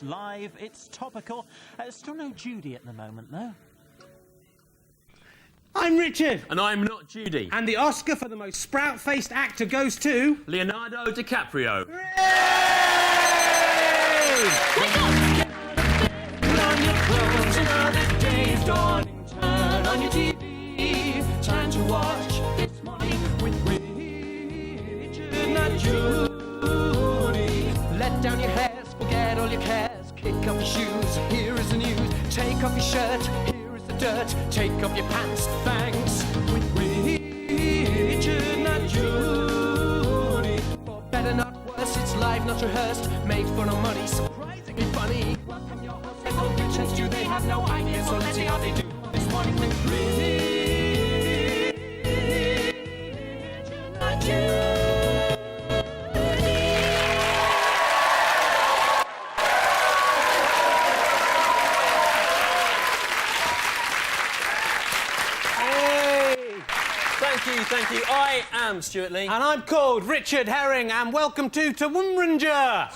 It's live, it's topical. Still no Judy at the moment, though. I'm Richard. And I'm not Judy. And the Oscar for the most sprout-faced actor goes to... Leonardo DiCaprio. Wake up! Put on your clothes, another day's dawning. Turn on your TV. Time to watch This Morning with Richard, not Judy. Let down your hairs, forget all your cares. Kick off your shoes, here is the news. Take off your shirt, here is the dirt. Take off your pants, thanks. With Richard, not Judy. For better, not worse, it's live, not rehearsed. Made for no money, surprisingly funny. Welcome your hosts, and no pretend to, they have no idea. So let's see how they do This Morning with Richard, not Judy. Thank you. I am Stewart Lee. And I'm called Richard Herring, and welcome to TMWRNJ. Yeah,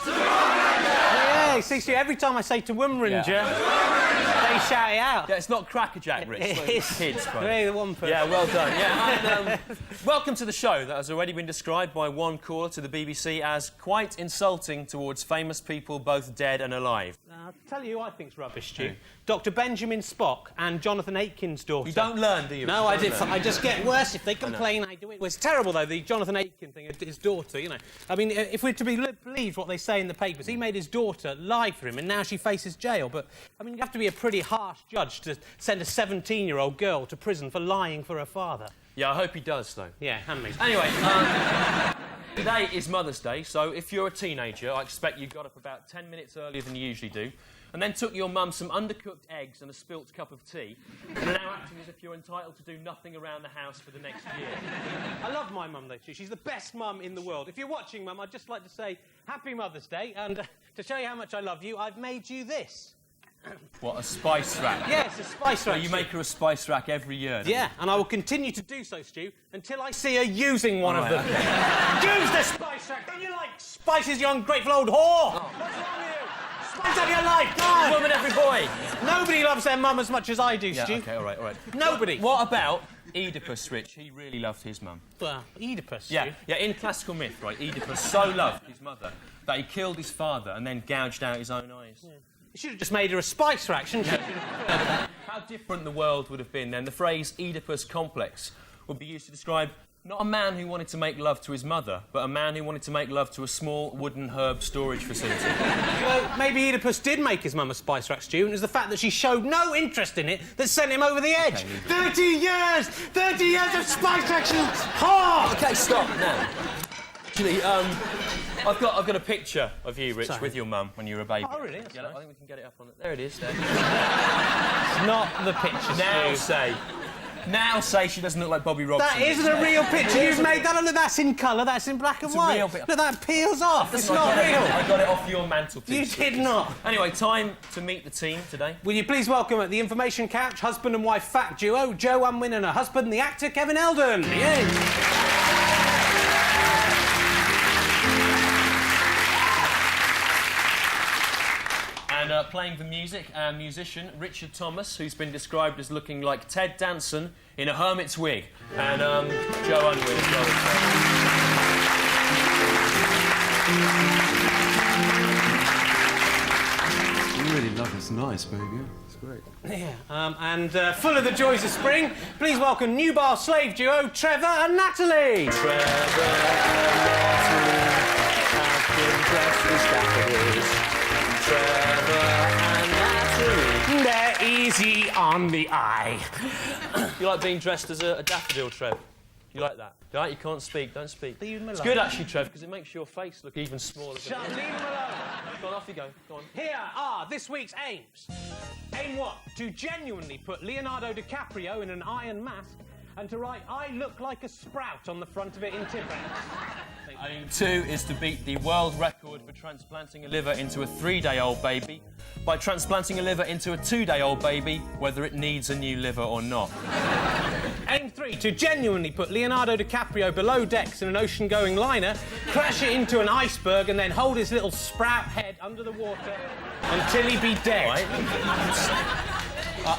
see, Stu, every time I say TMWRNJ, they shout it out. Yeah, it's not crackerjack, Rich. It's kids, Hey, the one person. Yeah, well done. Yeah, and, welcome to the show that has already been described by one caller to the BBC as quite insulting towards famous people, both dead and alive. I'll tell you who I think's rubbish, Stu. Dr. Benjamin Spock and Jonathan Aitken's daughter. You don't learn, do you? No, I just get worse. If they complain, I do it. Well, it's terrible, though, the Jonathan Aitken thing, his daughter, you know. I mean, if we're to be believed what they say in the papers, he made his daughter lie for him, and now she faces jail. But, I mean, you have to be a pretty harsh judge to send a 17-year-old girl to prison for lying for her father. Yeah, I hope he does, though. Yeah, hand me. Anyway, today is Mother's Day, so if you're a teenager, I expect you got up about 10 minutes earlier than you usually do, and then took your mum some undercooked eggs and a spilt cup of tea, and are now acting as if you're entitled to do nothing around the house for the next year. I love my mum, though, Stu. She's the best mum in the world. If you're watching, Mum, I'd just like to say Happy Mother's Day, and to show you how much I love you, I've made you this. What, a spice rack? Yes, a spice rack. So you make her a spice rack every year, don't you? Yeah, and I will continue to do so, Stu, until I see her using one of them. Use the spice rack! Don't you like spices, you ungrateful old whore? Oh. What's wrong with you? Spice up your life, come on! Woman, every boy! Nobody loves their mum as much as I do, Stu. OK, all right. Nobody. What about Oedipus, Rich? He really loved his mum. Well, Oedipus, Yeah, Stu. yeah, in classical myth, right, Oedipus so loved his mother that he killed his father and then gouged out his own eyes. Yeah. You should have just made her a spice rack, shouldn't you? How different the world would have been then. The phrase Oedipus complex would be used to describe not a man who wanted to make love to his mother, but a man who wanted to make love to a small wooden herb storage facility. Well, maybe Oedipus did make his mum a spice rack, Stu, and it was the fact that she showed no interest in it that sent him over the edge. Okay, 30 years! 30 years of spice rack, oh! OK, stop now. Actually, I've got a picture of you, Rich, with your mum when you were a baby. Oh, really? Yeah, I think we can get it up on it. There it is. There. It's not the picture, Now say she doesn't look like Bobby Robson. That isn't a real picture you've made. That's in colour, that's in black and white. Real picture. Look, that peels off. It's not real. I got it off your mantelpiece. You did not. Anyway, time to meet the team today. Will you please welcome at the information couch, husband and wife fact duo, Joe Unwin and her husband, the actor Kevin Eldon. Yay. And playing the music, our musician, Richard Thomas, who's been described as looking like Ted Danson in a hermit's wig. And Joe Unwin as well. You really love it. It's nice, baby. It's great. Yeah, and full of the joys of spring, please welcome new bar slave duo, Trevor and Natalie. Trevor and Natalie They're easy on the eye. You like being dressed as a daffodil, Trev? You like that? You like? You can't speak, don't speak. Leave him alone. It's good, actually, Trev, because it makes your face look even smaller. Shut up, leave him alone. Go on, off you go. Go on. Here are this week's aims. Aim what? To genuinely put Leonardo DiCaprio in an iron mask and to write, "I look like a sprout" on the front of it in Tibet. Aim 2 is to beat the world record for transplanting a liver into a 3-day-old baby by transplanting a liver into a 2-day-old baby, whether it needs a new liver or not. Aim 3, to genuinely put Leonardo DiCaprio below decks in an ocean-going liner, crash it into an iceberg and then hold his little sprout head under the water Until he be dead. Right.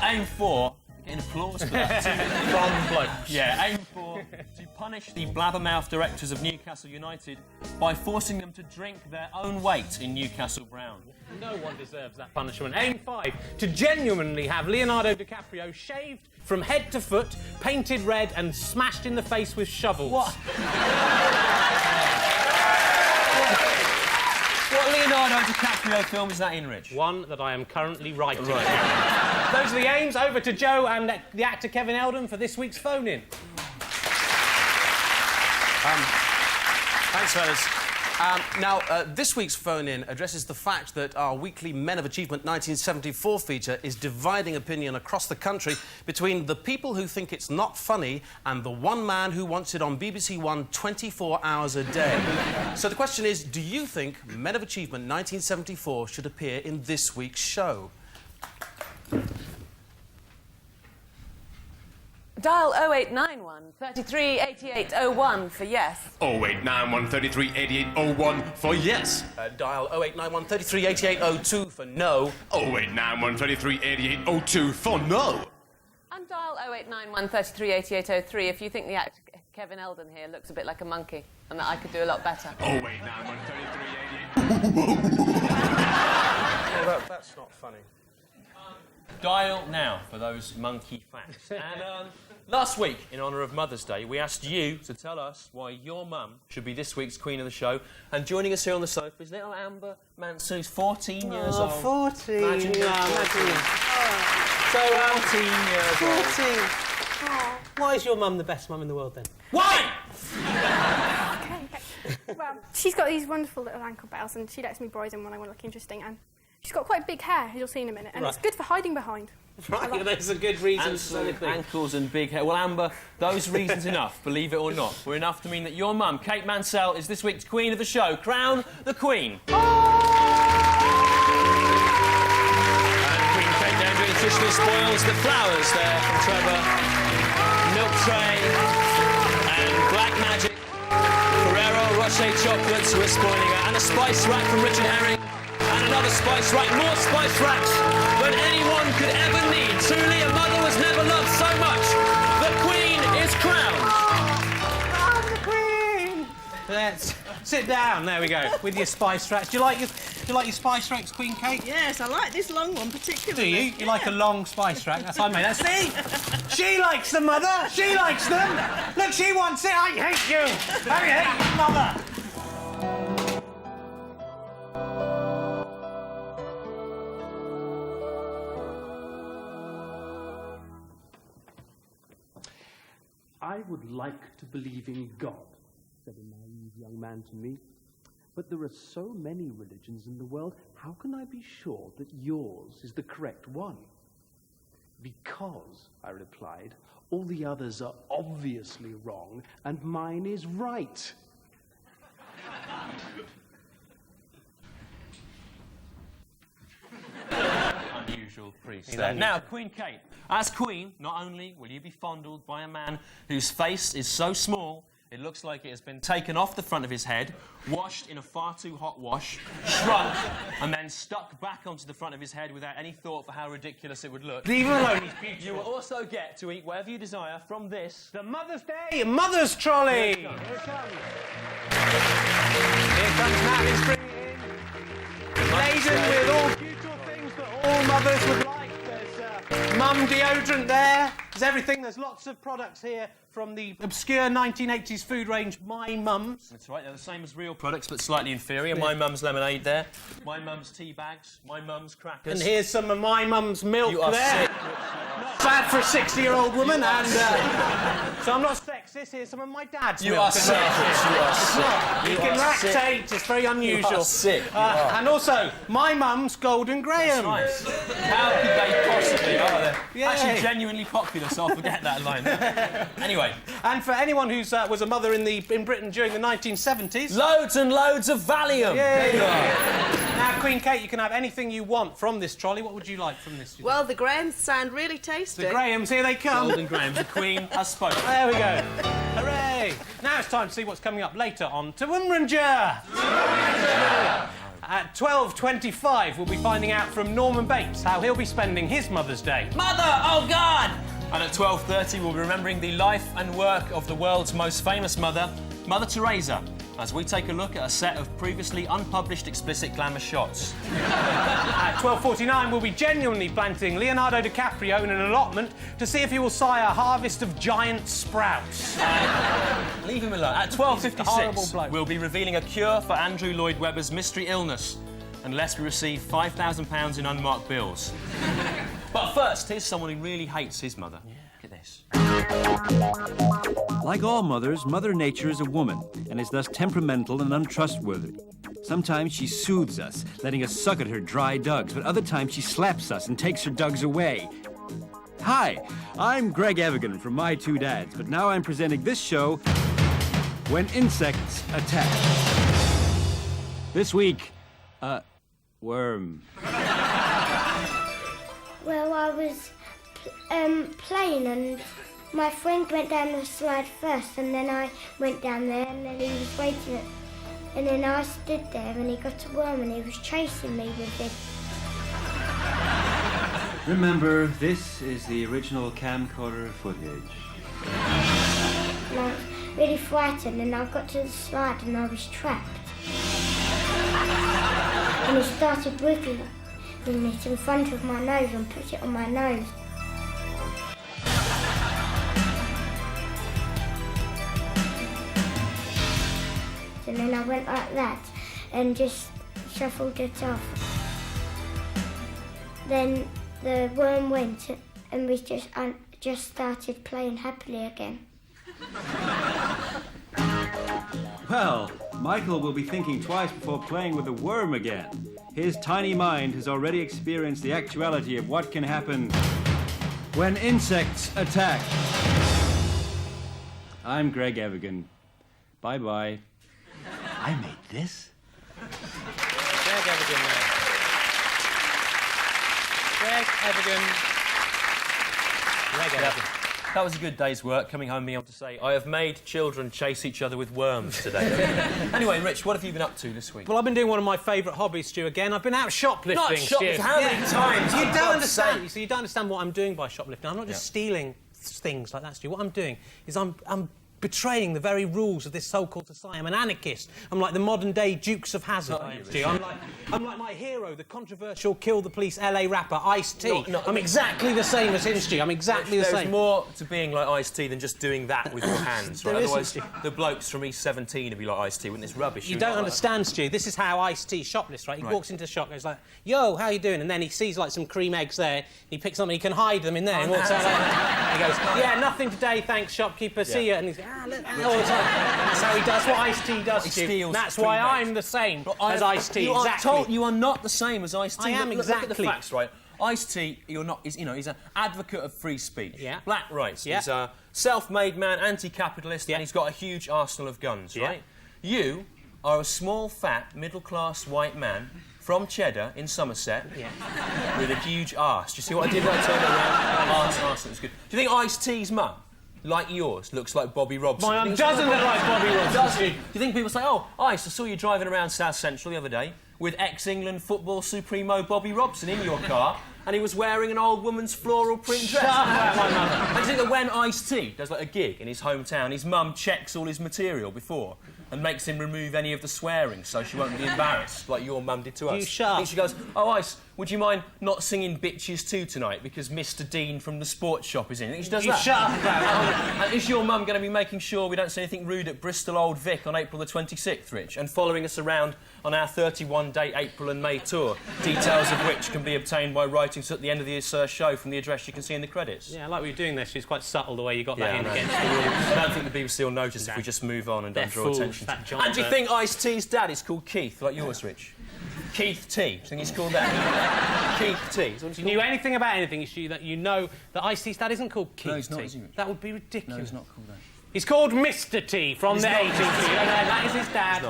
Aim for... Getting applause for that. From blokes. Yeah, aim for... To punish the blabbermouth directors of Newcastle United by forcing them to drink their own weight in Newcastle Brown. No one deserves that punishment. Aim 5. To genuinely have Leonardo DiCaprio shaved from head to foot, painted red and smashed in the face with shovels. What? What Leonardo DiCaprio film is that in, Rich? One that I am currently writing. Right. Those are the aims. Over to Joe and the actor Kevin Eldon for this week's phone-in. Thanks, fellas. Now, this week's phone-in addresses the fact that our weekly Men of Achievement 1974 feature is dividing opinion across the country between the people who think it's not funny and the one man who wants it on BBC One 24 hours a day. So the question is, do you think Men of Achievement 1974 should appear in this week's show? Dial 0891 33 88 01 for yes. 0891 33 8801 for yes. Dial 0891 33 88 02 for no. 0891 33 8802 for no. And dial 0891 33 88 03 if you think the actor Kevin Eldon here looks a bit like a monkey and that I could do a lot better. 0891 33 88. Yeah, that's not funny. Dial now for those monkey facts. And last week, in honour of Mother's Day, we asked you to tell us why your mum should be this week's queen of the show. And joining us here on the sofa is little Amber Manson, who's 14 years old. 14. Imagine imagine. So, 14 years old. 14. Oh. Why is your mum the best mum in the world, then? Why? Okay. Well, she's got these wonderful little ankle bells and she lets me borrow them when I want to look interesting, and she's got quite big hair, as you'll see in a minute, and it's good for hiding behind. Right, there's a good reason. Ankles and big hair. Well, Amber, those reasons enough, believe it or not, were enough to mean that your mum, Kate Mansell, is this week's queen of the show. Crown the queen. And Queen Kate now doing traditional spoils, the flowers there from Trevor, milk tray, and black magic, Ferrero Rocher chocolates we're spoiling her, and a spice rack from Richard Herring. And another spice rack, more spice racks than anyone could ever need. Truly, a mother was never loved so much. The Queen is crowned. I'm the Queen. Let's sit down. There we go. With your spice racks. Do you like your spice racks, Queen Kate? Yes, I like this long one particularly. Do you? You like a long spice rack? That's how I made that. See? She likes them, mother. She likes them. Look, she wants it. I hate you. I hate you, mother. I would like to believe in God, said a naive young man to me. But there are so many religions in the world, how can I be sure that yours is the correct one? Because, I replied, all the others are obviously wrong, and mine is right. Unusual priest there. Now, Queen Kate, as Queen, not only will you be fondled by a man whose face is so small it looks like it has been taken off the front of his head, washed in a far too hot wash, shrunk, and then stuck back onto the front of his head without any thought for how ridiculous it would look. Leave him alone, he's beautiful. You will also get to eat whatever you desire from this. The Mother's Day Mother's Trolley. Here it comes. Here comes Matt. Bring it in. Laden with all beautiful things that all mothers would like. There's mum deodorant there. There's everything. There's lots of products here from the obscure 1980s food range My Mum's. That's right, they're the same as real products, but slightly inferior. My Mum's lemonade there. My Mum's tea bags. My Mum's crackers. And here's some of My Mum's milk You are there. sick. Not bad for a 60-year-old woman. And so I'm not sexist. Here's some of my dad's You milk. are sick. You are sick. You can lactate. It's very unusual. You are sick. You are. And also, My Mum's Golden Graham. Nice. How could they possibly? Oh, they're Yeah. actually genuinely popular, so I'll forget that line. Anyway. And for anyone who was a mother in Britain during the 1970s... Loads and loads of Valium. There you are. Now, Queen Kate, you can have anything you want from this trolley. What would you like from this? Well, the Grahams sound really tasty. The Grahams, here they come. Golden Graham, the Queen has spoken. There we go. Hooray! Now it's time to see what's coming up later on TMWRNJ. At 12:25, we'll be finding out from Norman Bates how he'll be spending his Mother's Day. Mother! Oh, God! And at 12:30, we'll be remembering the life and work of the world's most famous mother, Mother Teresa, as we take a look at a set of previously unpublished explicit glamour shots. At 12:49, we'll be genuinely planting Leonardo DiCaprio in an allotment to see if he will sire a harvest of giant sprouts. Leave him alone. At He's a horrible 12:56, bloke. we'll be revealing a cure for Andrew Lloyd Webber's mystery illness, unless we receive £5,000 in unmarked bills. But first, here's someone who really hates his mother. Look at this. Like all mothers, Mother Nature is a woman and is thus temperamental and untrustworthy. Sometimes she soothes us, letting us suck at her dry dugs, but other times she slaps us and takes her dugs away. Hi, I'm Greg Evigan from My Two Dads, but now I'm presenting this show, When Insects Attack. This week, worm. Well, I was playing and my friend went down the slide first and then I went down there and then he was waiting and then I stood there and he got a worm and he was chasing me with it. Remember, this is the original camcorder footage. And I was really frightened and I got to the slide and I was trapped. And he started wiggling it in front of my nose and put it on my nose. And then I went like that and just shuffled it off. Then the worm went and we just started playing happily again. Well, Michael will be thinking twice before playing with a worm again. His tiny mind has already experienced the actuality of what can happen when insects attack. I'm Greg Evigan. Bye-bye. I made this? Greg Evigan there. Greg Evigan. Greg Evigan. That was a good day's work, coming home being able to say, I have made children chase each other with worms today. Anyway, Rich, what have you been up to this week? Well, I've been doing one of my favourite hobbies, Stu, again. I've been out shoplifting, Not shoplifting? Stu. How many times? You For don't God's understand. sake. You see, you don't understand what I'm doing by shoplifting. I'm not just stealing things like that, Stu. What I'm doing is I'm betraying the very rules of this so-called society. I'm an anarchist. I'm like the modern-day Dukes of Hazzard, I am, Stu. I'm like my hero, the controversial Kill the Police LA rapper, Ice-T. I'm exactly the same as him, Stu. I'm exactly the same. There's more to being like Ice-T than just doing that with your hands, right? There isn't, Otherwise, Stu. the blokes from East 17 would be like Ice-T, wouldn't it? It's rubbish. You don't understand, Stu. This is how Ice-T shoplifts, right? He walks into a shop, goes like, yo, how you doing? And then he sees, like, some cream eggs there. He picks them and he can hide them in there. And walks out like that. He goes, yeah, nothing today, thanks, shopkeeper. See ya. And he's look. That's how he does what Ice-T does, He Stu. steals That's cream why eggs. I'm the same as Ice-T, You are exactly. you are not the same as Ice-T. I am Look at the exactly. facts, right? Ice-T, you're not. He's an advocate of free speech. Yeah. Black rights. Yeah. He's a self-made man, anti-capitalist, and he's got a huge arsenal of guns, right? You are a small, fat, middle-class white man from Cheddar in Somerset with a huge arse. Do you see what I did when I turned around? Arse, it was good. Do you think Ice-T's mum, like yours, looks like Bobby Robson? My mum doesn't look like Bobby Robson. Does he? Do you think people say, oh, Ice, I saw you driving around South Central the other day with ex-England football supremo Bobby Robson in your car, and he was wearing an old woman's floral print dress? Shut up, my mother. And do you think that when Ice-T does like a gig in his hometown, his mum checks all his material before and makes him remove any of the swearing so she won't be embarrassed, like your mum did to us? You shut up. I think she goes, oh, Ice, would you mind not singing Bitches 2 tonight because Mr Dean from the sports shop is in? I think she does You that. shut up about that. And is your mum going to be making sure we don't say anything rude at Bristol Old Vic on April the 26th, Rich, and following us around on our 31-day April and May tour, details of which can be obtained by writing to at the end of this show from the address you can see in the credits? Yeah, I like what you're doing there. She's quite subtle the way you got that in against the I rules. don't think the BBC will notice if we just move on and don't draw fools, attention. that John And do you Burke. think Ice-T's dad is called Keith, like yours, Rich? Keith T. Do you think he's called that? Keith T. Is what If you knew anything about anything, Stu, that you know that Ice-T's dad isn't called Keith he's not, T. is he, Rich? That would be ridiculous. No, he's not called that. He's called Mr T from He's the not. 80s. That is his dad. He's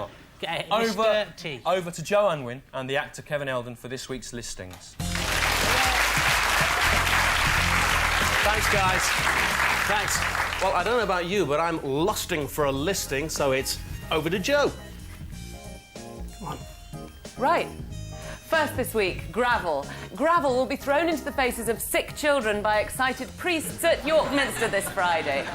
not. Mr T. Over to Joe Unwin and the actor Kevin Eldon for this week's listings. Thanks, guys. Thanks. Well, I don't know about you, but I'm lusting for a listing, so it's over to Joe. Come on. Right. First this week, gravel. Gravel will be thrown into the faces of sick children by excited priests at York Minster this Friday.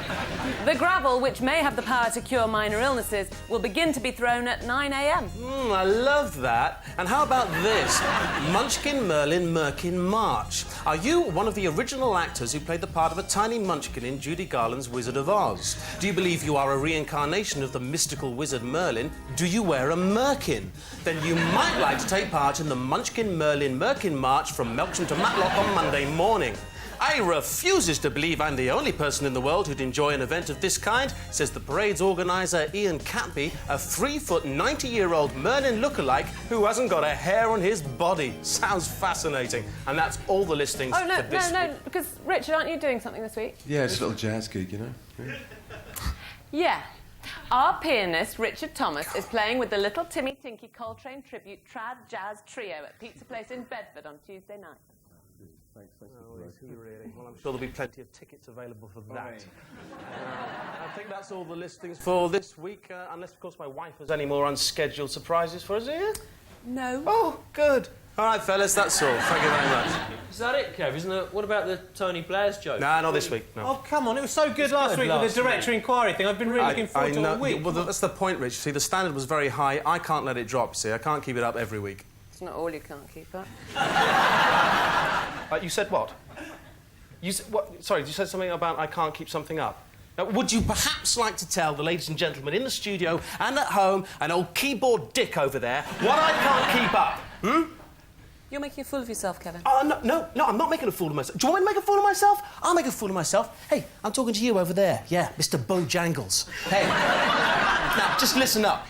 The gravel, which may have the power to cure minor illnesses, will begin to be thrown at 9 a.m. I love that. And how about this? Munchkin, Merlin, Merkin, March. Are you one of the original actors who played the part of a tiny munchkin in Judy Garland's Wizard of Oz? Do you believe you are a reincarnation of the mystical wizard Merlin? Do you wear a merkin? Then you might like to take part in the Munchkin, Merlin, Merkin March from Melksham to Matlock on Monday morning. I refuses to believe I'm the only person in the world who'd enjoy an event of this kind, says the parade's organiser Ian Catby, a 3-foot, 90-year-old Merlin lookalike who hasn't got a hair on his body. Sounds fascinating. And that's all the listings Oh, no, for this week. because, Richard, aren't you doing something this week? Yeah, just a little jazz gig, you know. Yeah. Yeah. Our pianist, Richard Thomas, is playing with the Little Timmy Tinky Coltrane Tribute Trad Jazz Trio at Pizza Place in Bedford on Tuesday night. Thanks. Oh, is he really? Well, I'm sure there'll be plenty of tickets available for that. I think that's all the listings for this week, unless, of course, my wife has any more unscheduled surprises for us here. No. Oh, good. All right, fellas, that's all. Thank you very much. Is that it, Kev? Isn't it? What about the Tony Blair's joke? No, not this week, no. Oh, come on, it was so good last week with the director inquiry thing. I've been really looking forward to it all week. Well, that's the point, Rich. See, the standard was very high. I can't let it drop, see. I can't keep it up every week. It's not all you can't keep up. You said what? You said, what? Sorry, you said something about I can't keep something up. Now, would you perhaps like to tell the ladies and gentlemen in the studio and at home, an old keyboard dick over there, what I can't keep up? You're making a fool of yourself, Kevin. Oh, no, I'm not making a fool of myself. Do you want me to make a fool of myself? I'll make a fool of myself. Hey, I'm talking to you over there. Yeah, Mr. Bojangles. Hey. Now, just listen up.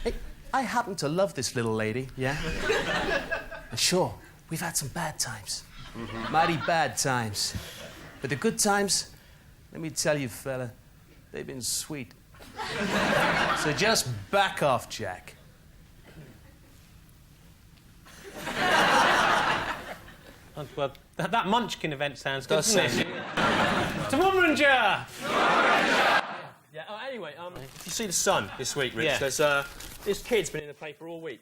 Hey, I happen to love this little lady, yeah? And sure, we've had some bad times. Mighty bad times. But the good times, let me tell you, fella, they've been sweet. So just back off, Jack. Well, that Munchkin event sounds good, doesn't it? TMWRNJ! Yeah. Anyway, if you see the Sun this week, Rich, there's this kid's been in the paper all week,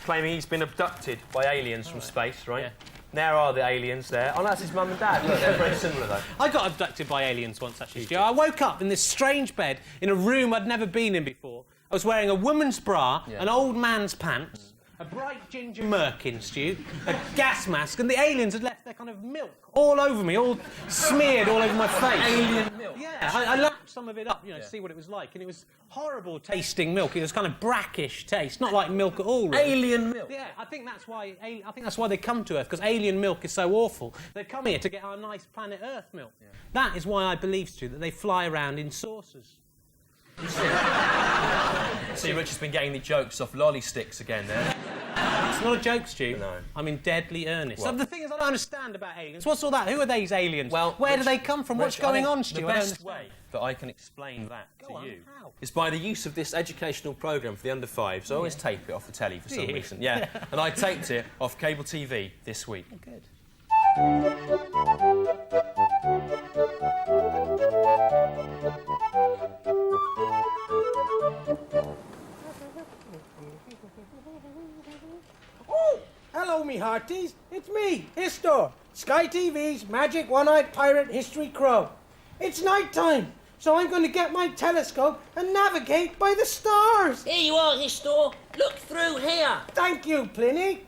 claiming he's been abducted by aliens from space, right? Yeah. There are the aliens there. Oh, that's his mum and dad. Look, they're very similar, though. I got abducted by aliens once, actually, Stu. I woke up in this strange bed in a room I'd never been in before. I was wearing a woman's bra, an old man's pants, a bright ginger merkin, Stu, a gas mask, and the aliens had left their kind of milk all over me, all smeared all over my face. Alien milk? Yeah, I lapped some of it up, to see what it was like, and it was horrible tasting milk. It was kind of brackish taste, not like milk at all, really. Alien milk? Yeah, I think that's why they come to Earth, because alien milk is so awful. They come here to get our nice planet Earth milk. Yeah. That is why I believe, Stu, that they fly around in saucers. See, Richard's been getting the jokes off lolly sticks again there. It's not a joke, Stu. No. I'm in deadly earnest. Well, So the thing is, I don't understand about aliens. What's all that? Who are these aliens? Well, where do they come from? What's going on, Stu? The best way that I can explain that to you is by the use of this educational programme for the under fives. I always tape it off the telly for some reason. Yeah. And I taped it off cable TV this week. Oh, good. Oh, hello, me hearties. It's me, Histor, Sky TV's magic one-eyed pirate history crow. It's night time, so I'm going to get my telescope and navigate by the stars. Here you are, Histor. Look through here. Thank you, Pliny.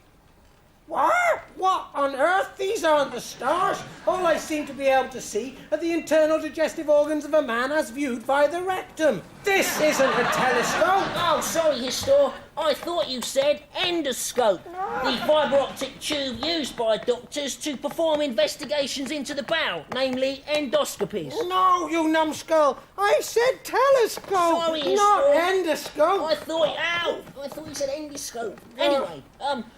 What? What on earth? These aren't the stars. All I seem to be able to see are the internal digestive organs of a man as viewed by the rectum. This isn't a telescope. Oh, sorry, Histor. I thought you said endoscope. The fibre optic tube used by doctors to perform investigations into the bowel, namely endoscopies. No, you numbskull. I said telescope, Sorry, not Histor. endoscope. I thought you said endoscope. Anyway,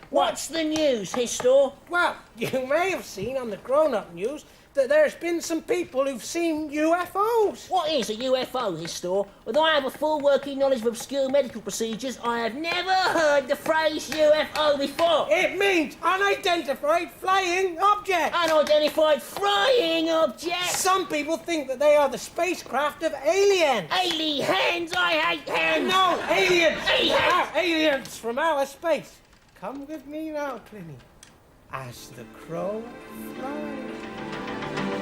what's the news, Histor? Well, you may have seen on the grown-up news that there's been some people who've seen UFOs. What is a UFO, Histor? Although I have a full working knowledge of obscure medical procedures, I have never heard the phrase UFO before. It means unidentified flying object. Unidentified flying object. Some people think that they are the spacecraft of aliens. Aliens? I hate hands. No, aliens. Aliens. Aliens from outer space. Come with me now, Pliny, as the crow flies.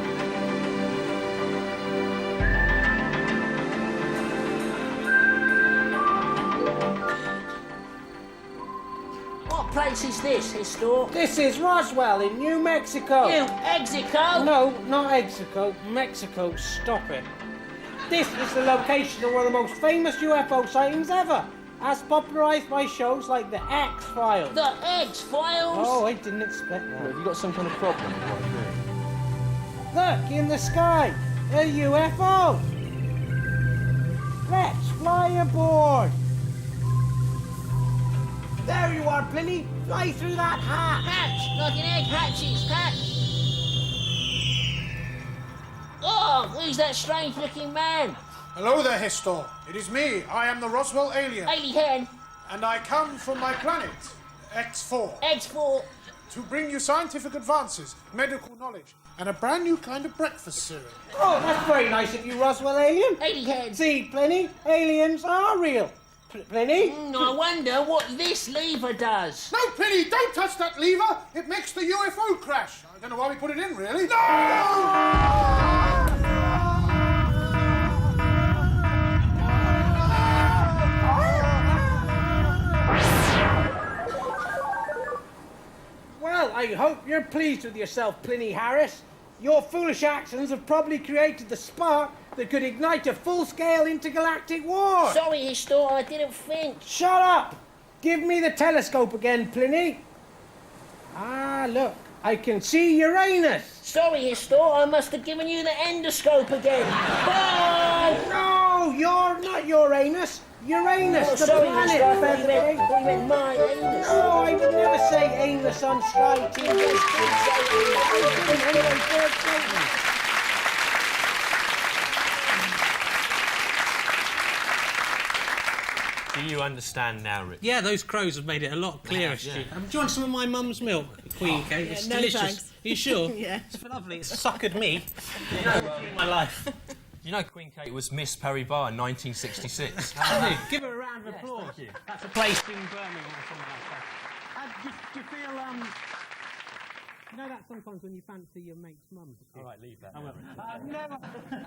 What place is this, Histor? This is Roswell in New Mexico. New Mexico? No, not Mexico. Mexico, stop it. This is the location of one of the most famous UFO sightings ever, as popularised by shows like The X-Files. The X-Files? Oh, I didn't expect that. Have you got some kind of problem? Look, in the sky, a UFO. Let's fly aboard. There you are, Pliny. Fly through that hatch. Hatch, like an egg hatches, hatch. Oh, who's that strange-looking man? Hello there, Histor. It is me. I am the Roswell alien. Alien? And I come from my planet, X4. X4? To bring you scientific advances, medical knowledge, and a brand new kind of breakfast cereal. Oh, that's very nice of you, Roswell alien. Alien. See, Pliny, aliens are real. Pliny? I wonder what this lever does. No, Pliny, don't touch that lever. It makes the UFO crash. I don't know why we put it in, really. No! Well, I hope you're pleased with yourself, Pliny Harris. Your foolish actions have probably created the spark that could ignite a full-scale intergalactic war. Sorry, Histor, I didn't think. Shut up! Give me the telescope again, Pliny. Ah, look, I can see Uranus. Sorry, Histor, I must have given you the endoscope again. Bye! No, you're not Uranus. Uranus, Oh, the sorry, planet. Histor, I thought you meant my anus. No, I would never say anus on Sky TV. Anyway, third statement. Do you understand now, Rich? Yeah, those crows have made it a lot clearer, Yeah. Stu. Do you want some of my mum's milk, Queen Kate? It's no delicious. thanks. Are you sure? Yeah. It's lovely. It's suckered me. In my life. You know Queen Kate was Miss Paribas in 1966. Give her a round of applause. That's a place in Birmingham or something like that. Do you feel, you know that sometimes when you fancy your mate's mum? All right, leave that. I now. won't. Never.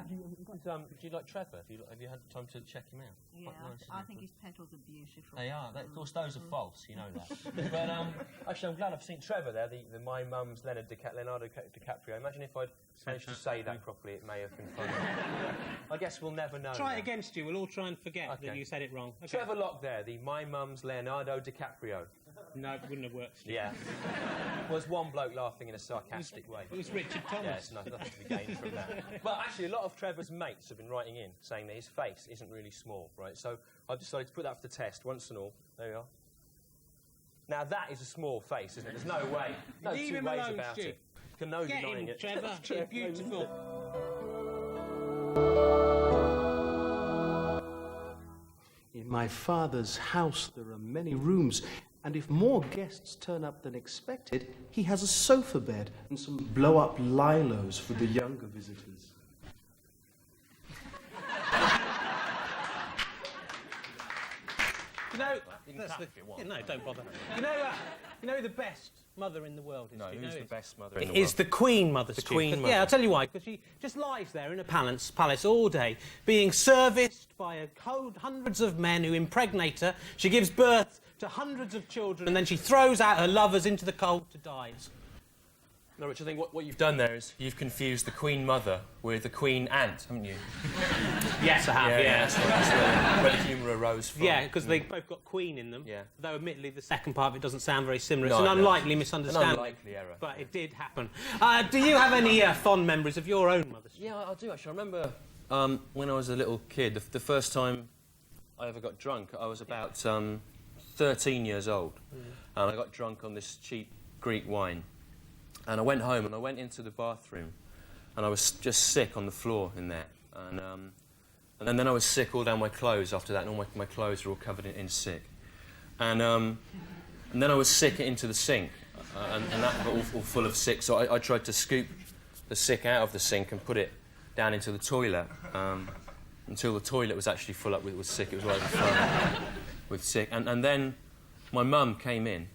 Do you like Trevor? Have you had time to check him out? Yeah, Quite nice, I isn't think he? his petals are beautiful. They are. Of course, those are false. You know that. But actually, I'm glad I've seen Trevor there. The my mum's Leonardo DiCaprio. Imagine if I'd managed to say that properly. It may have been funny. I guess we'll never know. Try it now. against you. We'll all try and forget that Okay. you said it wrong. Okay. Trevor Lock there, the my mum's Leonardo DiCaprio. No, it wouldn't have worked. Stu. Yeah. Was one bloke laughing in a sarcastic way. It was Richard Thomas. Yes, nothing to be gained from that. But actually, a lot of Trevor's mates have been writing in saying that his face isn't really small, right? So I've decided to put that for the test once and all. There we are. Now that is a small face, isn't it? There's no way. No Leave two him ways alone, about Stu. it. Can no Get denying him, it. Trevor. You're beautiful. In my father's house, there are many rooms, and if more guests turn up than expected, he has a sofa bed and some blow-up lilos for the younger visitors. You know, You can that's clap the, if you want. yeah, no, don't bother. You know the best mother in the world is. No, do you who's know the it? best mother in the It is world? the Queen Mother. The Stu. Queen But, Mother. Yeah, I'll tell you why. Because she just lies there in a palace all day, being serviced by hundreds of men who impregnate her. She gives birth to hundreds of children, and then she throws out her lovers into the cold to die. No, Rich, I think what you've done there is you've confused the Queen Mother with the Queen Ant, haven't you? Yes, I have. Yeah. That's where the humour arose from. Yeah, because they both got Queen in them. Yeah. Though, admittedly, the second part of it doesn't sound very similar. It's No, an no. unlikely An misunderstanding. unlikely error. But it did happen. Do you have any fond memories of your own mother? Yeah, I do actually. I remember when I was a little kid, the first time I ever got drunk, I was about 13 years old. And I got drunk on this cheap Greek wine. And I went home and I went into the bathroom and I was just sick on the floor in there. And then I was sick all down my clothes after that, and all my clothes were all covered in sick. And then I was sick into the sink, and that all full of sick. So I tried to scoop the sick out of the sink and put it down into the toilet until the toilet was actually full up with sick. It was overflowing with sick. And then my mum came in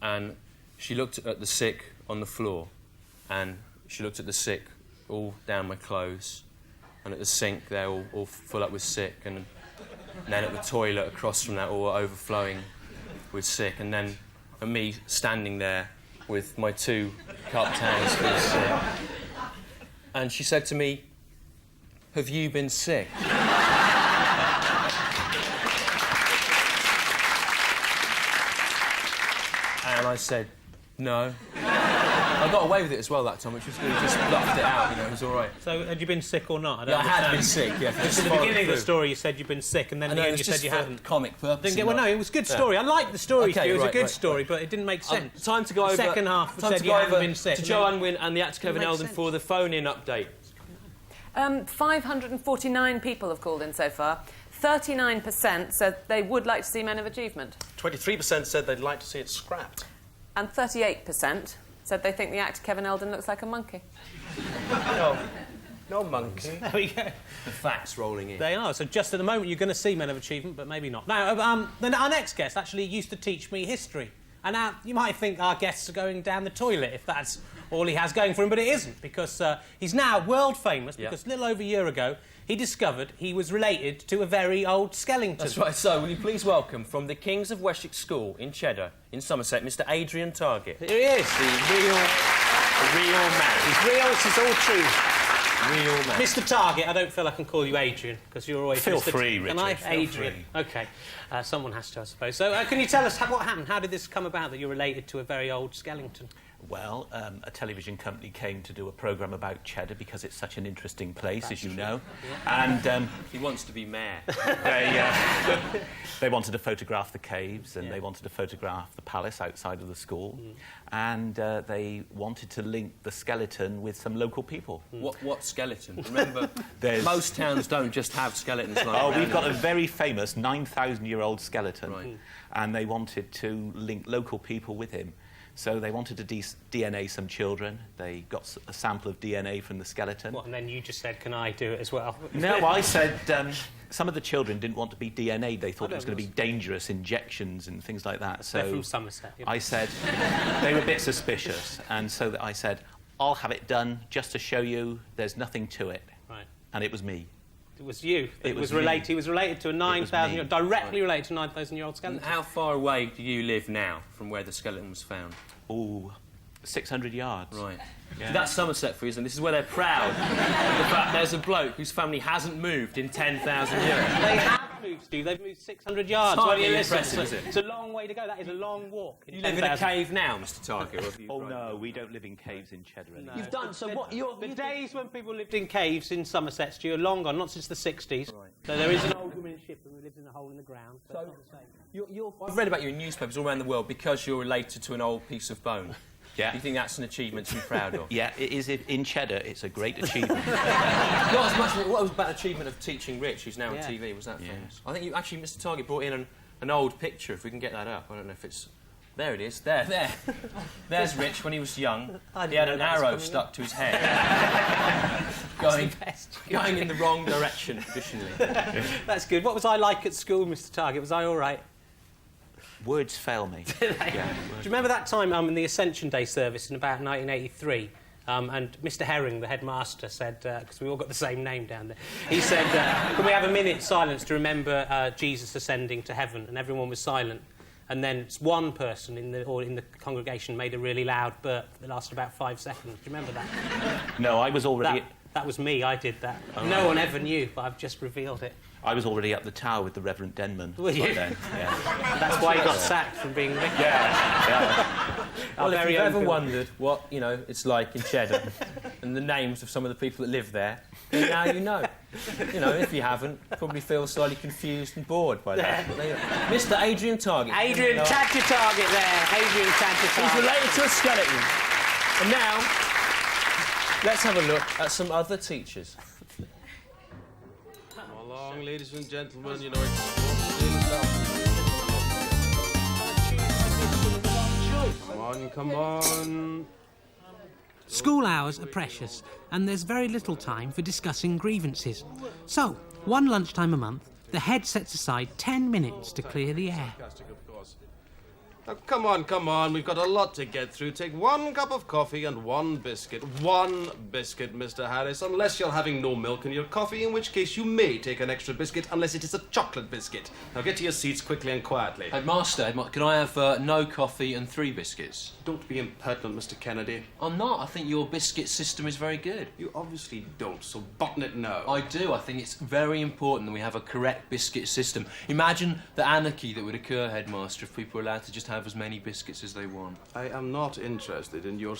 and she looked at the sick on the floor, and she looked at the sick all down my clothes, and at the sink they're all full up with sick, and then at the toilet across from that all overflowing with sick, and then at me standing there with my 2 cupped hands full of sick. And she said to me, "Have you been sick?" And I said, "No." I got away with it as well that time, which was good. Just bluffed it out, you know, it was all right. So, had you been sick or not? I had been sick, yeah. Just at the beginning of the story, you said you'd been sick, and then at the end you said you hadn't. Comic purpose. Well, no, it was a good story. I liked the story, Stu. It was a good story, but it didn't make sense. Time to go over... The second half time said to you go hadn't over been sick. to Joe Unwin and the actor Kevin makes Eldon sense. for the phone-in update. 549 people have called in so far. 39% said they would like to see Men of Achievement. 23% said they'd like to see it scrapped. And 38% said they think the actor Kevin Eldon looks like a monkey. No monkey. There we go. The facts rolling in. They are. So just at the moment, you're going to see Men of Achievement, but maybe not. Now, then our next guest actually used to teach me history. And now you might think our guests are going down the toilet if that's all he has going for him, but it isn't, because he's now world famous because a little over a year ago he discovered he was related to a very old skeleton. That's right. So, will you please welcome from the Kings of Wessex School in Cheddar, in Somerset, Mr. Adrian Target. Here he is. The real man. He's real, this is all true. Real man. Mr. Target, I don't feel I can call you Adrian, because you're always... Feel Mr. free, Richard. Can I? Feel Adrian. free. OK. Someone has to, I suppose. So, can you tell us what happened? How did this come about that you're related to a very old skeleton? Well, a television company came to do a programme about Cheddar because it's such an interesting place, as you know. Yeah. And he wants to be mayor. They wanted to photograph the caves, and they wanted to photograph the palace outside of the school. And they wanted to link the skeleton with some local people. What skeleton? Remember, most towns don't just have skeletons like that. Oh, we've got a very famous 9,000-year-old skeleton. Right. And they wanted to link local people with him. So they wanted to DNA some children. They got a sample of DNA from the skeleton. What, and then you just said, can I do it as well? No, I said some of the children didn't want to be DNA'd. They thought it was going to be dangerous injections and things like that. So they're from Somerset. I said, they were a bit suspicious. And so I said, I'll have it done just to show you there's nothing to it. Right. And it was me. It was you. It was related. He was related to a 9,000-year-old, directly Right. related to a 9,000-year-old skeleton. And how far away do you live now from where the skeleton was found? Oh, 600 yards. Right. Yeah. So that's Somerset for you, and this is where they're proud of the fact there's a bloke whose family hasn't moved in 10,000 years. They have moved, Stu. They've moved 600 yards. It's Why do you hardly listen? impressive, is it? It's a long way to go. That is a long walk. You live in a cave now, Mr. Target? Or have you No, we don't live in caves in Cheddar anymore. You've done, so what you're... The days when people lived in caves in Somerset, Stu, are long gone, not since the 60s. Right. So there is an old woman in Shipton who lives in a hole in the ground. So it's not the same. I've read about you in newspapers all around the world because you're related to an old piece of bone. Yeah. Do you think that's an achievement to be proud of? Yeah, it is. In Cheddar, it's a great achievement. What was that achievement of teaching Rich, who's now on TV? Was that famous? I think you actually, Mr. Target, brought in an old picture. If we can get that up, I don't know if it's. There it is. There. There's Rich when he was young. He had an arrow stuck to his head, going in the wrong direction traditionally. That's good. What was I like at school, Mr. Target? Was I all right? Words fail me. Do you remember that time in the Ascension Day service in about 1983? And Mr. Herring, the headmaster, said, because we all got the same name down there, he said, can we have a minute's silence to remember Jesus ascending to heaven? And everyone was silent. And then one person in the congregation made a really loud burp that lasted about 5 seconds. Do you remember that? No, I was already... That was me, I did that. Oh, no one ever knew, but I've just revealed it. I was already up the tower with the Reverend Denman. Were you? Then. Yeah. That's why he got sacked from being vicar. Yeah. Well, if you've ever wondered what, it's like in Cheddar and the names of some of the people that live there, then now you know. If you haven't, probably feel slightly confused and bored by that. Mr. Adrian Target. Adrian Tadger Target there. Adrian Tadger Target. He's related to a skeleton. And now, let's have a look at some other teachers. Come along, ladies and gentlemen, Come on. School hours are precious, and there's very little time for discussing grievances. So, one lunchtime a month, the head sets aside 10 minutes to clear the air. Now, come on. We've got a lot to get through. Take 1 cup of coffee and 1 biscuit. 1 biscuit, Mr. Harris, unless you're having no milk in your coffee, in which case you may take an extra biscuit, unless it is a chocolate biscuit. Now, get to your seats quickly and quietly. Headmaster, can I have no coffee and 3 biscuits? Don't be impertinent, Mr. Kennedy. I'm not. I think your biscuit system is very good. You obviously don't, so button it now. I do. I think it's very important that we have a correct biscuit system. Imagine the anarchy that would occur, Headmaster, if people were allowed to just have as many biscuits as they want. I am not interested in your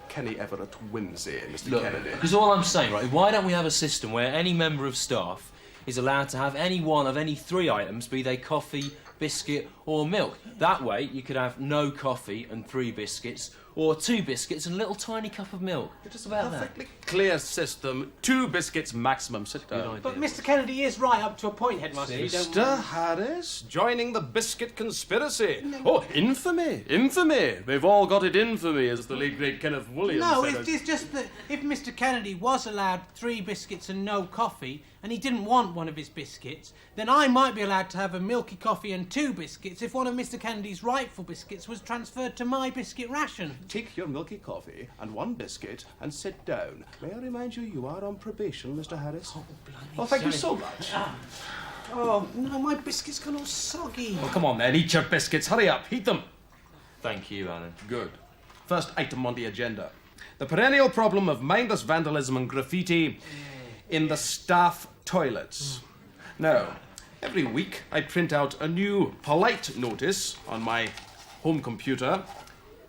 Kenny Everett whimsy, Mr. Kennedy. Because all I'm saying, right, why don't we have a system where any member of staff is allowed to have any one of any 3 items, be they coffee, biscuit or milk? That way you could have no coffee and 3 biscuits, or 2 biscuits and a little tiny cup of milk. Just about Perfectly clear system. 2 biscuits maximum. Sit down. But Mr. Kennedy is right up to a point, Headmaster. Mr. Harris, joining the biscuit conspiracy. Oh, infamy. They've all got it in for me, as the late great Kenneth Williams No, said. it's just that if Mr. Kennedy was allowed 3 biscuits and no coffee, and he didn't want one of his biscuits, then I might be allowed to have a milky coffee and 2 biscuits if one of Mr. Kennedy's rightful biscuits was transferred to my biscuit ration. Take your milky coffee and 1 biscuit and sit down. May I remind you, you are on probation, Mr. Harris? Oh, bloody Oh, thank you so much. Oh, no, my biscuit's gone all soggy. Well, come on then, eat your biscuits. Hurry up, heat them. Thank you, Alan. Good. First item on the agenda. The perennial problem of mindless vandalism and graffiti in the staff toilets. Now, every week I print out a new polite notice on my home computer.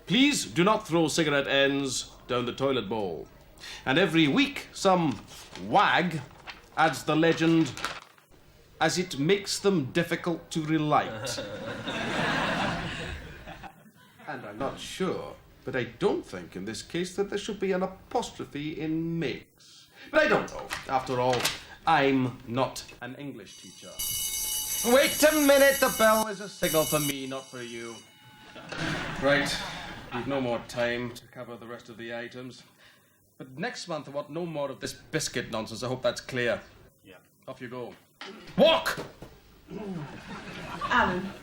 Please do not throw cigarette ends down the toilet bowl. And every week some wag adds the legend, as it makes them difficult to relight. And I'm not sure, but I don't think in this case that there should be an apostrophe in makes. But I don't know. After all, I'm not an English teacher. Wait a minute, the bell is a signal for me, not for you. Right, we've no more time to cover the rest of the items. But next month I want no more of this biscuit nonsense. I hope that's clear. Yeah. Off you go. Walk! Alan,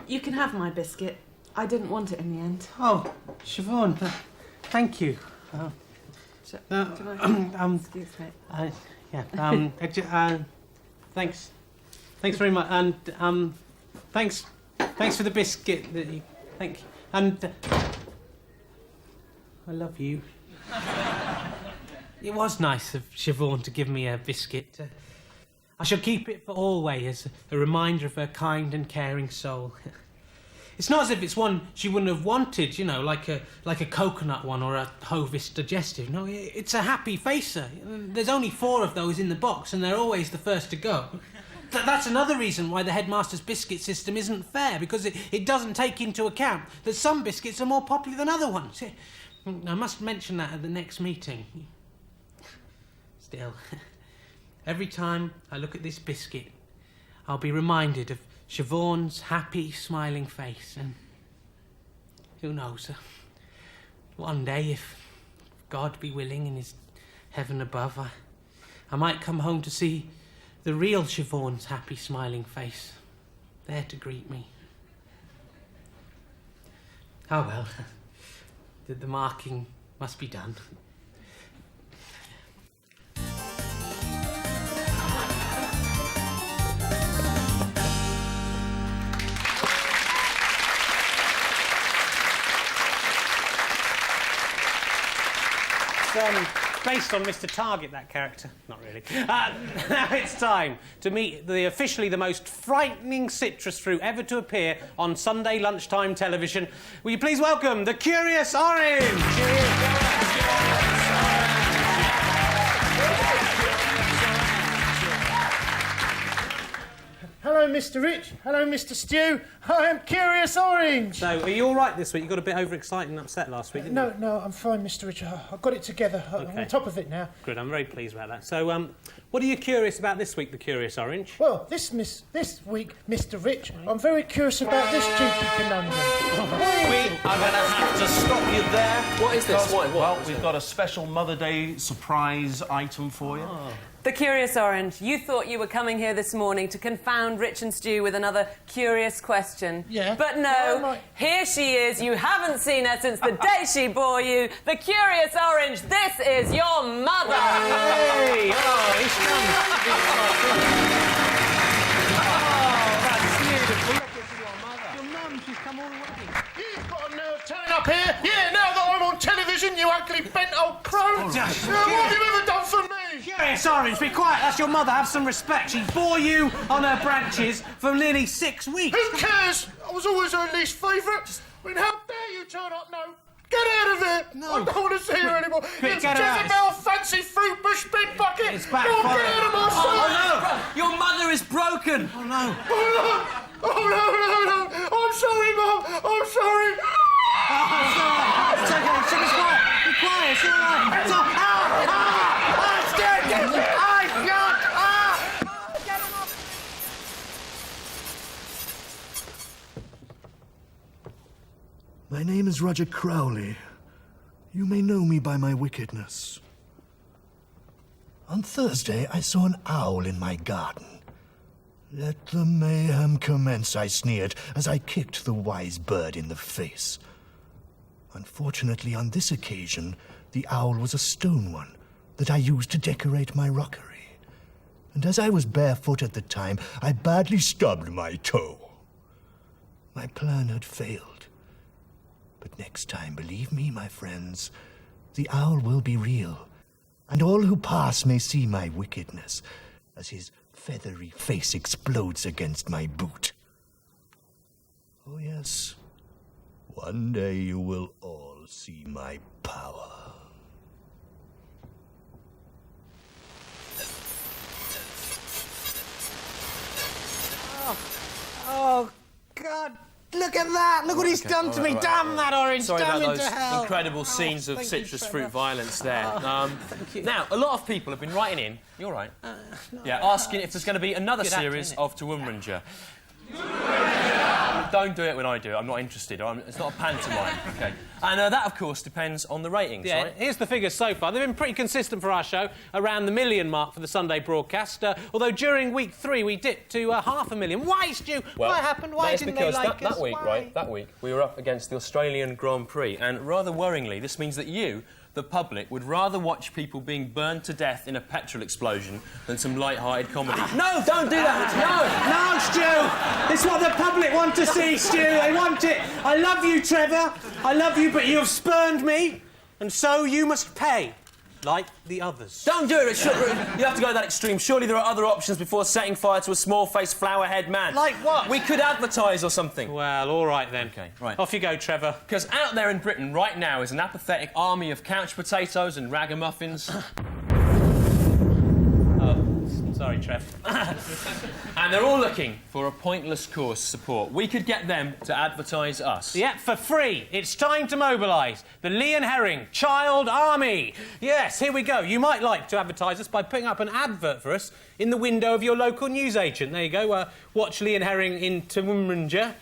you can have my biscuit. I didn't want it in the end. Oh, Siobhan, thank you. Excuse me. Thanks. Thanks very much. And thanks for the biscuit. Thank you. And I love you. It was nice of Siobhan to give me a biscuit. I shall keep it for always as a reminder of her kind and caring soul. It's not as if it's one she wouldn't have wanted, you know, like a coconut one or a Hovis digestive. No, it's a happy facer. There's only 4 of those in the box, and they're always the first to go. That's another reason why the headmaster's biscuit system isn't fair, because it doesn't take into account that some biscuits are more popular than other ones. I must mention that at the next meeting. Still, every time I look at this biscuit, I'll be reminded of Siobhan's happy, smiling face, and who knows, one day, if God be willing in his heaven above, I might come home to see the real Siobhan's happy, smiling face there to greet me. Oh well, the marking must be done. Based on Mr. Target, that character. Not really. Now it's time to meet officially the most frightening citrus fruit ever to appear on Sunday lunchtime television. Will you please welcome the Curious Orange? Hello, Mr. Rich. Hello, Mr. Stew. I am Curious Orange. So, are you all right this week? You got a bit overexcited and upset last week, didn't you? No, I'm fine, Mr. Rich. I've got it together. I'm on top of it now. Good, I'm very pleased about that. So, what are you curious about this week, the Curious Orange? Well, this week, Mr. Rich, I'm very curious about this cheeky conundrum. We are going to have to stop you there. What is this? What? Well, we've got a special Mother Day surprise item for you. The Curious Orange, you thought you were coming here this morning to confound Rich and Stu with another curious question. Yeah. But no, here she is. You haven't seen her since the day she bore you. The Curious Orange, this is your mother. Hey! Oh, he's that's beautiful. Look at your mother. Your mum, she's come all the way. You've got a nerve turning up here. Yeah, now that I'm on television, you ugly bent old crone. What have you ever done for me? Curious Orange, be quiet. That's your mother. Have some respect. She bore you on her branches for nearly 6 weeks. Who cares? I was always her least favourite. I mean, how dare you turn up now? Get out of here! No. I don't want to see her anymore. Quick, It's get her out. Jezebel Fancy Fruit Bush Bed Bucket! It's back. Oh, get out of my sight! Oh, no! Your mother is broken! Oh, no. Oh, no! I'm sorry, Mum! I'm sorry! It's okay. Be quiet. Be quiet. It's all right. It's all... Stewart, get him! Get him off! My name is Roger Crowley. You may know me by my wickedness. On Thursday, I saw an owl in my garden. Let the mayhem commence, I sneered, as I kicked the wise bird in the face. Unfortunately, on this occasion, the owl was a stone one that I used to decorate my rockery. And as I was barefoot at the time, I badly stubbed my toe. My plan had failed. But next time, believe me, my friends, the owl will be real, and all who pass may see my wickedness as his feathery face explodes against my boot. Oh yes, one day you will all see my power. Oh, God. Look at that! Look what he's done to me! Damn that orange! Sorry Damn about into those hell! incredible scenes of thank citrus you, fruit Trevor. violence there. Thank you. Now, a lot of people have been writing in. You're right. Yeah, asking if there's going to be another Good acting, series isn't it? of TMWRNJ. Don't do it when I do it. I'm not interested. It's not a pantomime. Okay. And that, of course, depends on the ratings, Yeah, right? here's the figures so far. They've been pretty consistent for our show, around the 1 million mark for the Sunday broadcast. Although during week 3 we dipped to 500,000. Why, Stu? What happened? Why didn't they like us? That week, Why? right? That week we were up against the Australian Grand Prix, and rather worryingly, this means that you, the public, would rather watch people being burned to death in a petrol explosion than some light-hearted comedy. No, don't do that! No, Stu! It's what the public want to see, Stu. They want it. I love you, Trevor. I love you, but you have spurned me, and so you must pay, like the others. Don't do it, Rich. You have to go to that extreme. Surely there are other options before setting fire to a small-faced, flower-head man. Like what? We could advertise or something. Well, all right then. Okay, right. Off you go, Trevor. Because out there in Britain right now is an apathetic army of couch potatoes and ragamuffins. Sorry, Trev. And they're all looking for a pointless cause support. We could get them to advertise us. Yep, for free. It's time to mobilise the Lee and Herring Child Army. Yes, here we go. You might like to advertise us by putting up an advert for us in the window of your local newsagent. There you go. Watch Lee and Herring in TMWRNJ.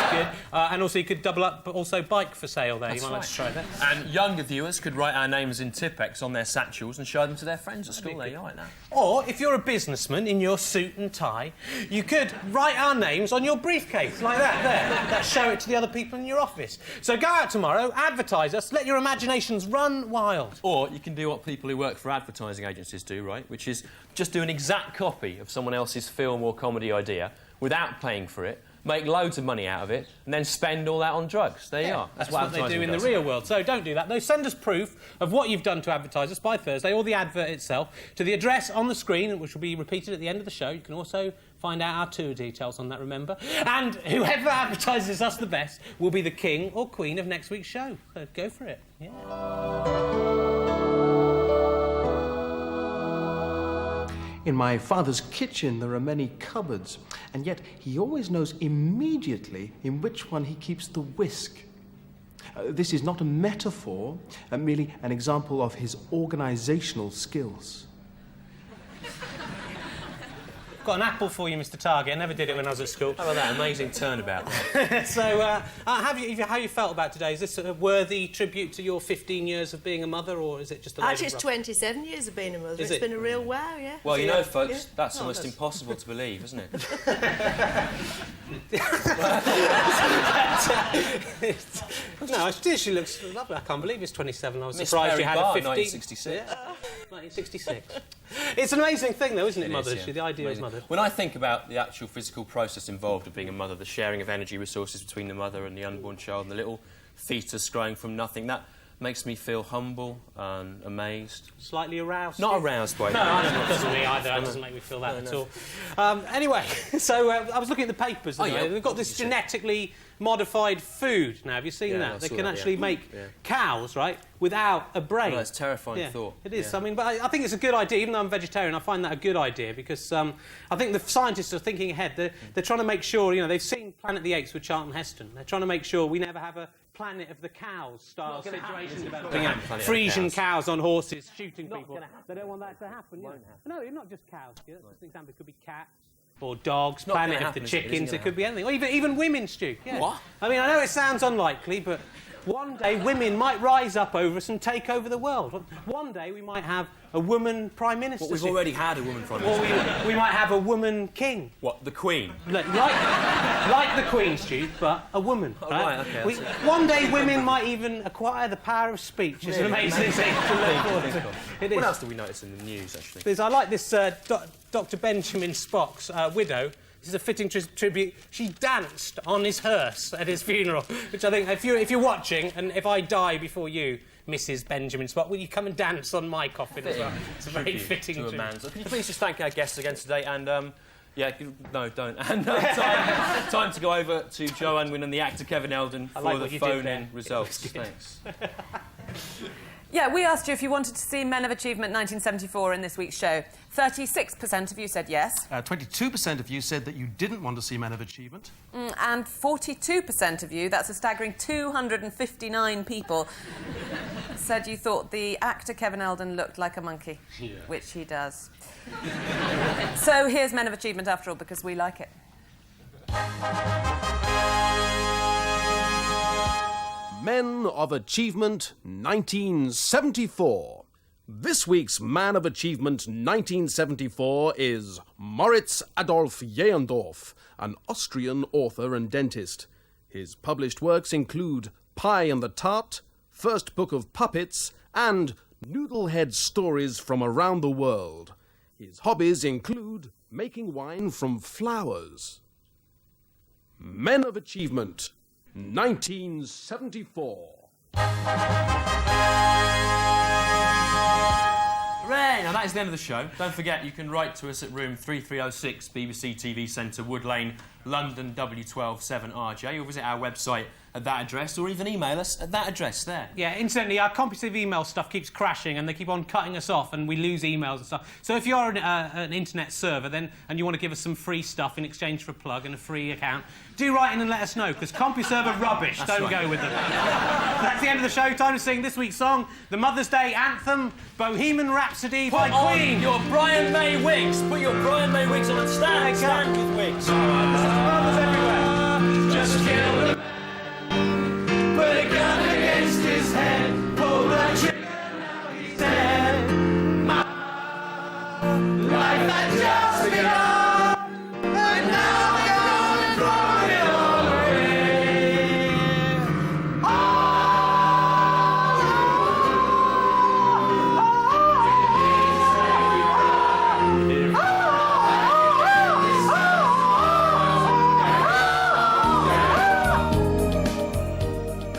Good. And also you could double up, but also bike for sale there. That's you might like to try that. And younger viewers could write our names in Tipp-Ex on their satchels and show them to their friends at school. There you are, now. Or, if you're a businessman in your suit and tie, you could write our names on your briefcase, like that, there. That show it to the other people in your office. So go out tomorrow, advertise us, let your imaginations run wild. Or you can do what people who work for advertising agencies do, right? Which is just do an exact copy of someone else's film or comedy idea without paying for it, make loads of money out of it, and then spend all that on drugs. There you are. That's what they do in the real world. So don't do that. No, send us proof of what you've done to advertise us by Thursday, or the advert itself, to the address on the screen, which will be repeated at the end of the show. You can also find out our tour details on that, remember. And whoever advertises us the best will be the king or queen of next week's show. So go for it. Yeah. In my father's kitchen, there are many cupboards, and yet he always knows immediately in which one he keeps the whisk. This is not a metaphor, merely an example of his organisational skills. got an apple for you, Mr. Target. I never did it when I was at school. How about that amazing turnabout? So, how you felt about today? Is this a worthy tribute to your 15 years of being a mother, or is it just a load Actually, of it's rubbish? 27 years of being a mother. Is It's it? been a real wow, yeah. Well, you Yeah. know, folks, Yeah. that's Oh, almost that's- impossible to believe, isn't it? No, she looks lovely. I can't believe it's 27. I was Miss surprised Perry you had Barr, a 15. 1966. Yeah. 1966. It's an amazing thing, though, isn't it, It is, motherhood? yeah. The idea Amazing. of motherhood. When I think about the actual physical process involved of being a mother, the sharing of energy resources between the mother and the unborn child and the little fetus growing from nothing, that makes me feel humble and amazed. Slightly aroused? Not aroused by it. No, I don't know. It doesn't me either. It doesn't make me feel that at all. Anyway, so I was looking at the papers. Yeah. They've got this genetically modified food now. Have you seen that? I They saw can that, actually make cows, right, without a brain. Oh, that's a terrifying Yeah, thought. it is. Yeah. I mean, but I think it's a good idea. Even though I'm vegetarian, I find that a good idea because I think the scientists are thinking ahead. They're trying to make sure, you know, they've seen Planet of the Apes with Charlton Heston. They're trying to make sure we never have a Planet of the Cows style situation developing. Frisian cows on horses shooting people. They don't want that to happen. No, not just cows. Just an example, it could be cats. Or dogs, not Planet gonna of the happen, is it? It isn't Chickens, gonna it could be anything. Or even women, Stu. Yeah. What? I mean, I know it sounds unlikely, but one day women might rise up over us and take over the world. One day we might have a woman Prime Minister. Well, we've already had a woman Prime Or Minister. we might have a woman king. What, the Queen? Like the Queen, Stu, but a woman. Oh, right, okay, that's it. One day women might even acquire the power of speech. It's an amazing thing to look forward to. It is. What else do we notice in the news, actually? Because I like this Dr. Benjamin Spock's widow. This is a fitting tribute. She danced on his hearse at his funeral, which I think, if you're watching, and if I die before you, Mrs. Benjamin Spock, will you come and dance on my coffin as well? It's a very fitting to a tribute. man's. Can you please just thank our guests again today and no, don't. And time to go over to Joe Unwin and the actor Kevin Eldon for like the what you did phone-in there. results. Thanks. Yeah, we asked you if you wanted to see Men of Achievement 1974 in this week's show. 36% of you said yes. 22% of you said that you didn't want to see Men of Achievement. And 42% of you, that's a staggering 259 people, said you thought the actor Kevin Eldon looked like a monkey, which he does. So here's Men of Achievement after all, because we like it. Men of Achievement 1974. This week's Man of Achievement 1974 is Moritz Adolf Jehndorf, an Austrian author and dentist. His published works include Pie and the Tart, First Book of Puppets, and Noodlehead Stories from Around the World. His hobbies include making wine from flowers. Men of Achievement 1974. Hooray! Now that is the end of the show. Don't forget you can write to us at room 3306 BBC TV Centre, Wood Lane, London W12 7RJ, or visit our website at that address, or even email us at that address there. Yeah, incidentally, our comprehensive email stuff keeps crashing and they keep on cutting us off and we lose emails and stuff. So if you're an internet server and you want to give us some free stuff in exchange for a plug and a free account, do write in and let us know, because CompuServe are rubbish. That's Don't right. go with them. That's the end of the show. Time to sing this week's song, the Mother's Day anthem, Bohemian Rhapsody by Queen. Your Brian May wigs. Put your Brian May wigs on and stand with wigs. Mothers everywhere. Just kill the man. Put a gun against his head. Pull the trigger, now he's dead. My life had just begun, and now we're gonna throw it all away.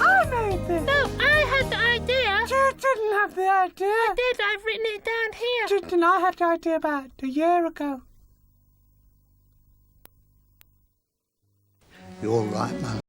I made this. No, I had the idea. You didn't have the idea. I did. I've written it down here. Didn't I have the idea about a year ago? You're right, my